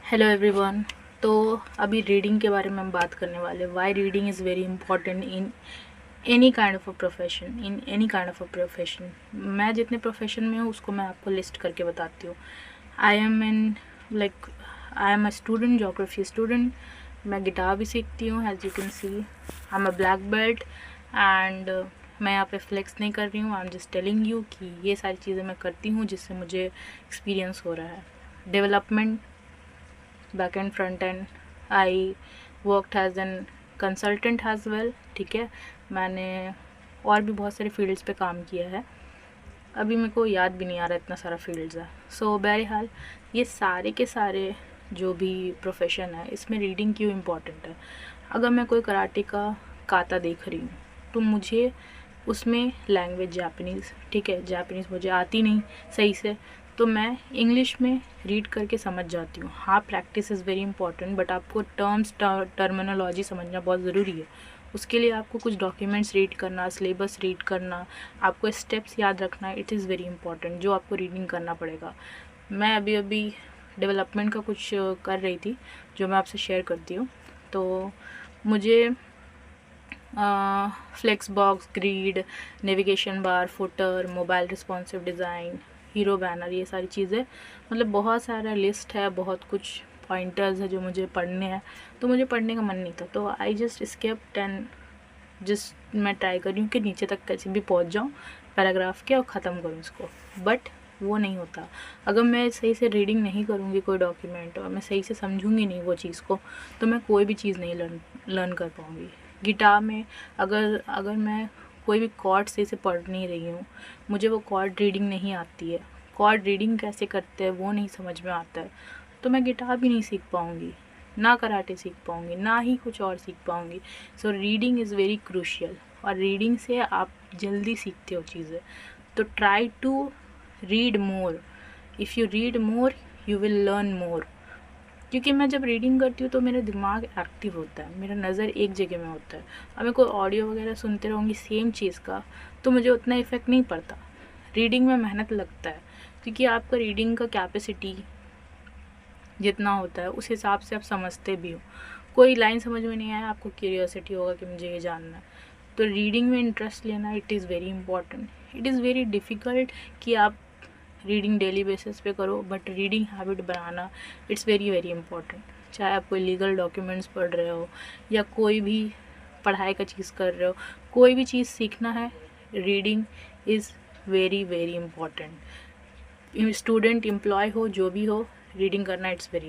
Hello everyone. तो अभी reading के बारे में हम बात करने वाले। Y reading is very important in any kind of a profession. मैं जितने प्रोफेशन में हूँ उसको मैं आपको लिस्ट करके बताती हूँ। I am a student, geography student. मैं गिटार भी सीखती हूँ, as you can see I am a black belt. And मैं यहाँ पे फ्लेक्स नहीं कर रही हूँ, I am just telling you कि ये सारी चीज़ें मैं करती हूँ जिससे मुझे एक्सपीरियंस हो रहा है। Development, back end front end. I worked as an consultant as well. ठीक है, मैंने और भी बहुत सारे फील्ड्स पे काम किया है, अभी मेरे को याद भी नहीं आ रहा इतना सारा फील्ड्स है। सो बहरहाल ये सारे के सारे जो भी प्रोफेशन है इसमें रीडिंग क्यों इम्पॉर्टेंट है। अगर मैं कोई कराटे का काता देख रही हूँ तो मुझे उसमें लैंग्वेज जापानीज़, ठीक है, जापानीज़ मुझे आती नहीं सही से, तो मैं इंग्लिश में रीड करके समझ जाती हूँ। हाँ, practice is very important, but आपको टर्मिनोलॉजी समझना बहुत ज़रूरी है। उसके लिए आपको कुछ डॉक्यूमेंट्स रीड करना, सिलेबस रीड करना, आपको स्टेप्स याद रखना, इट इज़ वेरी इंपॉर्टेंट, जो आपको रीडिंग करना पड़ेगा। मैं अभी डेवलपमेंट का कुछ कर रही थी जो मैं आपसे शेयर करती हूँ। तो मुझे flex box, grid, navigation bar, footer, mobile responsive design, hero banner, ये सारी चीज़ें, मतलब बहुत सारा लिस्ट है, बहुत कुछ पॉइंटर्स है जो मुझे पढ़ने हैं। तो मुझे पढ़ने का मन नहीं था, तो I just skipped and just मैं ट्राई कर रही हूँ कि नीचे तक कैसे भी पहुँच जाऊँ पैराग्राफ के और ख़त्म करूँ इसको, बट वो नहीं होता। अगर मैं सही से रीडिंग नहीं करूँगी कोई डॉक्यूमेंट और मैं सही से समझूंगी नहीं वो चीज़ को, तो मैं कोई भी चीज़ नहीं लर्न कर पाऊँगी। गिटार में अगर मैं कोई भी कॉर्ड सही से पढ़ नहीं रही हूँ, मुझे वो कॉर्ड रीडिंग नहीं आती है, कॉर्ड रीडिंग कैसे करते हैं वो नहीं समझ में आता है, तो मैं गिटार भी नहीं सीख पाऊँगी, ना कराटे सीख पाऊँगी, ना ही कुछ और सीख पाऊँगी। So reading is very crucial, और रीडिंग से आप जल्दी सीखते हो चीज़ें। तो try to read more. If you read more you will learn more. क्योंकि मैं जब रीडिंग करती हूँ तो मेरा दिमाग एक्टिव होता है, मेरा नज़र एक जगह में होता है। अब मैं कोई ऑडियो वगैरह सुनते रहूँगी सेम चीज़ का, तो मुझे उतना इफ़ेक्ट नहीं पड़ता। रीडिंग में मेहनत लगता है, क्योंकि आपका रीडिंग का कैपेसिटी जितना होता है उस हिसाब से आप समझते भी हो। कोई लाइन समझ में नहीं आया, आपको क्यूरियोसिटी होगा कि मुझे ये जानना है, तो रीडिंग में इंटरेस्ट लेना it is very important. It is very difficult कि आप रीडिंग डेली बेसिस पे करो, but reading habit banana it's very very important. चाहे आप कोई लीगल डॉक्यूमेंट्स पढ़ रहे हो या कोई भी पढ़ाई का चीज़ कर रहे हो, कोई भी चीज़ सीखना है, reading is very very important. Student, employee हो, जो भी हो, रीडिंग करना इट्स वेरी